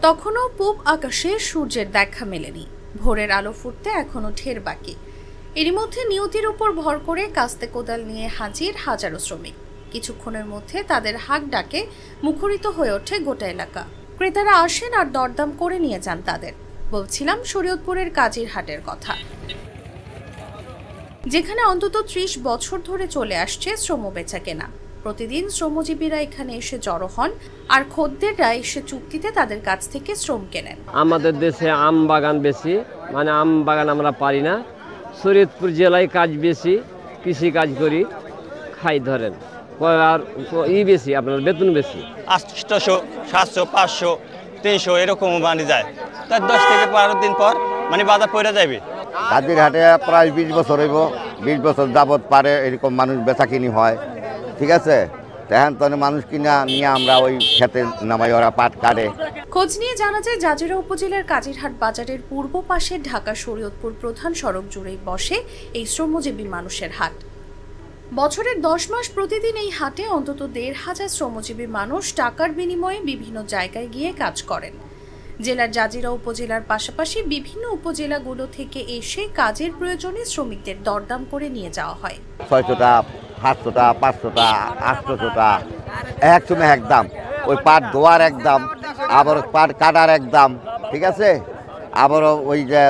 তখনও পূব আকাশে সূর্যের দেখা মেলেনি। ভোরের আলো ফুটতে এখনো ঢের বাকি। এরই মধ্যে নিয়তির উপর ভর করে কাস্তে কোদাল নিয়ে হাজির হাজারো শ্রমিক। কিছুক্ষণের মধ্যে তাদের হাঁক ডাকে মুখরিত হয়ে ওঠে গোটা এলাকা। ক্রেতারা আসেন আর দরদাম করে নিয়ে যান তাদের। বলছিলাম শরীয়তপুরের কাজির হাটের কথা, যেখানে অন্তত ৩০ বছর ধরে চলে আসছে শ্রম বেচা কেনা। প্রতিদিন শ্রমজীবীরা এখানে এসে জড়ো হন আর খদ্দেররা এসে চুক্তিতে তাদের কাছ থেকে শ্রম কেনেন। আমাদের দেশে আম বাগান বেশি, মানে আম বাগান আমরা পারি না। শরীয়তপুর জেলায় কাজ বেশি, কৃষি কাজ করি, খাই ধরেন। আর বেশি, আপনার বেতন বেশি, 800, 700, 500, 300 এরকম মানে যায়। তার 10 থেকে 12 দিন পর মানে বাজার পড়ে যাবে। কাজির হাটে প্রায় 20 বছর হইব, 20 বছর যাবত পারে এরকম মানুষ বেচা কিনি হয়, ঠিক আছে। তখন তো মানুষ কিনা নিয়ে আমরা ওই খেতে নামাই, ওরা পাট কাটে। খোঁজ নিয়ে জানা যায় জাজিরা উপজেলার কাজিরহাট বাজারের পূর্ব পাশে ঢাকা শরীয়তপুর প্রধান সড়ক জুড়েই বসে এই শ্রমজীবী মানুষের হাট। বছরের 10 মাস প্রতিদিন এই হাটে অন্তত 1,500 শ্রমজীবী মানুষ টাকার বিনিময়ে বিভিন্ন জায়গায় গিয়ে কাজ করেন। জেলার জাজিরা উপজেলার পাশাপাশি বিভিন্ন উপজেলাগুলো থেকে এসে কাজের প্রয়োজনে শ্রমিকদের দরদাম করে নিয়ে যাওয়া হয়। 600 টাকা, 700 টাকা, 500 টাকা, 800 টাকা, এক সময় এক দাম। ওই পাট ধোয়ার এক দাম, আবার পাট কাটার এক দাম, ঠিক আছে। আবারও ওই যে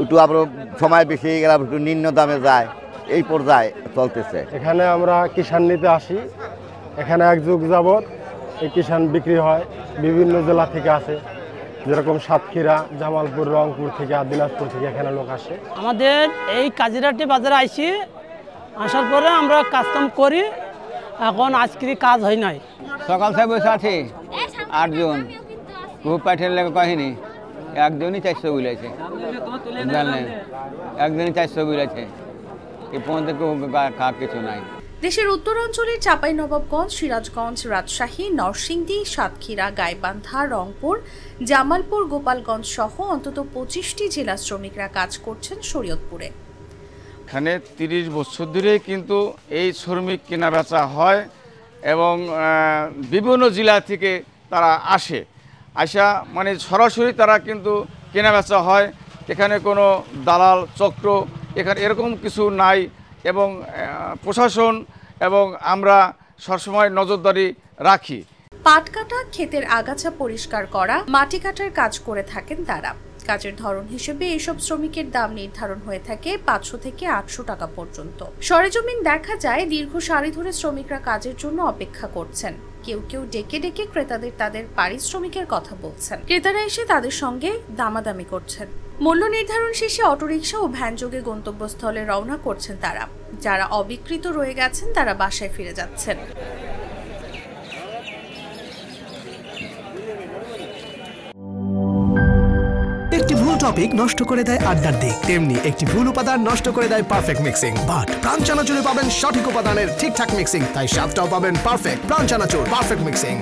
একটু আবার সময় বেশি হয়ে গেলে একটু নিম্ন দামে যায়, এই পর্যায়ে চলতেছে। এখানে আমরা কিষাণ নিতে আসি। এখানে এক যুগ যাবৎ এই কিষাণ বিক্রি হয়। বিভিন্ন জেলা থেকে আসে, যেরকম সাতক্ষীরা, জামালপুর, রংপুর থেকে, দিনাজপুর থেকে এখানে লোক আসে। আমাদের এই কাজিরহাটি বাজারে আইসি, আসার পরে আমরা কাজকাম করি। এখন আজকে কাজ হয় নাই। সকাল থেকে বসে আছি 8 জন, খুব পাঠের লেগে কাহিনী। একজনই 400 বুঝেছে, জানলেন, একজনই 400 বুঝেছে। এই পর্যন্ত কিছু নাই। দেশের উত্তরাঞ্চলের চাঁপাইনবাবগঞ্জ, সিরাজগঞ্জ, রাজশাহী, নরসিংদী, সাতক্ষীরা, গাইবান্ধা, রংপুর, জামালপুর, গোপালগঞ্জ সহ অন্তত 25টি জেলা শ্রমিকরা কাজ করছেন শরীয়তপুরে। এখানে 30 বছর ধরে কিন্তু এই শ্রমিক কেনা বেচা হয় এবং বিভিন্ন জেলা থেকে তারা আসা মানে সরাসরি তারা কিন্তু কেনা বেচা হয়। এখানে কোনো দালাল চক্র এখানে এরকম কিছু নাই এবং প্রশাসন এবং আমরা সবসময় নজরদারি রাখি। পাট কাটা, ক্ষেতের আগাছা পরিষ্কার করা, মাটি কাটার কাজ করে থাকেন তারা। কাজের ধরন হিসেবে এসব শ্রমিকের দাম নির্ধারণ হয়ে থাকে 500 থেকে 800 টাকা পর্যন্ত। সরেজমিন দেখা যায় দীর্ঘ সারি ধরে শ্রমিকরা কাজের জন্য অপেক্ষা করছেন। কেউ কেউ ডেকে ডেকে ক্রেতাদের তাদের পারিশ্রমিকের কথা বলছেন। ক্রেতারা এসে তাদের সঙ্গে দামাদামি করছেন। মূল্য নির্ধারণ শেষে অটোরিকশা ও ভ্যানযোগে গন্তব্যস্থলে রওনা করছেন তারা। যারা অবিকৃত রয়ে গেছেন তারা বাসায় ফিরে যাচ্ছেন। একটি ভুল টপিক নষ্ট করে দেয় আড্ডার দিক, তেমনি একটি ভুল উপাদান নষ্ট করে দেয় পারফেক্ট মিক্সিং। বাট প্রাণ চানাচুরে পাবেন সঠিক উপাদানের ঠিকঠাক মিক্সিং, তাই স্বাদটাও পাবেন পারফেক্ট। প্রাণ চানাচুর, পারফেক্ট মিক্সিং।